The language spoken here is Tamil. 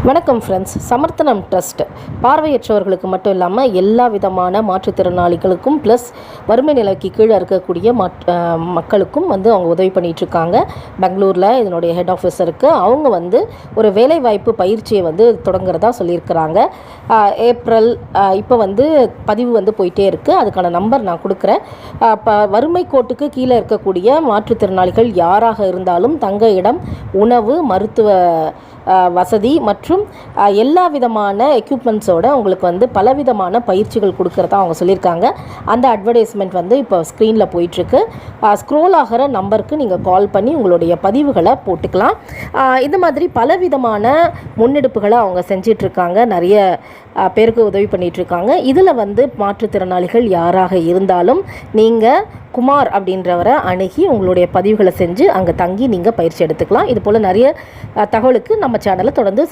வணக்கம் ஃப்ரெண்ட்ஸ். சமர்த்தனம் ட்ரஸ்ட் பார்வையற்றவர்களுக்கு மட்டும் இல்லாமல் எல்லா விதமான மாற்றுத்திறனாளிகளுக்கும் ப்ளஸ் வறுமை நிலைக்கு கீழே இருக்கக்கூடிய மக்களுக்கும் அவங்க உதவி பண்ணிகிட்ருக்காங்க. பெங்களூரில் இதனுடைய ஹெட் ஆஃபீஸ் இருக்குது. அவங்க ஒரு வேலைவாய்ப்பு பயிற்சியை தொடங்குறதா சொல்லியிருக்கிறாங்க. ஏப்ரல் இப்போ பதிவு போயிட்டே இருக்குது. அதுக்கான நம்பர் நான் கொடுக்குறேன். வறுமை கோட்டுக்கு கீழே இருக்கக்கூடிய மாற்றுத்திறனாளிகள் யாராக இருந்தாலும் தங்க இடம், உணவு, மருத்துவ வசதி மற்றும் எல்லா விதமான எக்யூப்மெண்ட்ஸோடு உங்களுக்கு பலவிதமான பயிற்சிகள் கொடுக்குறதா அவங்க சொல்லியிருக்காங்க. அந்த அட்வர்டைஸ்மெண்ட் இப்போ ஸ்க்ரீனில் போயிட்டுருக்கு. ஸ்க்ரோல் ஆகிற நம்பருக்கு நீங்கள் கால் பண்ணி உங்களுடைய பதிவுகளை போட்டுக்கலாம். இந்த மாதிரி பலவிதமான முன்னெடுப்புகளை அவங்க செஞ்சிட்ருக்காங்க. நிறைய பேருக்கு உதவி பண்ணிகிட்ருக்காங்க. இதில் மாற்றுத்திறனாளிகள் யாராக இருந்தாலும் நீங்கள் குமார் அப்படின்றவரை அணுகி உங்களுடைய பதிவுகளை செஞ்சு அங்கே தங்கி நீங்கள் பயிற்சி எடுத்துக்கலாம். இது போல் நிறைய தகவலுக்கு நம்ம சேனலை தொடர்ந்து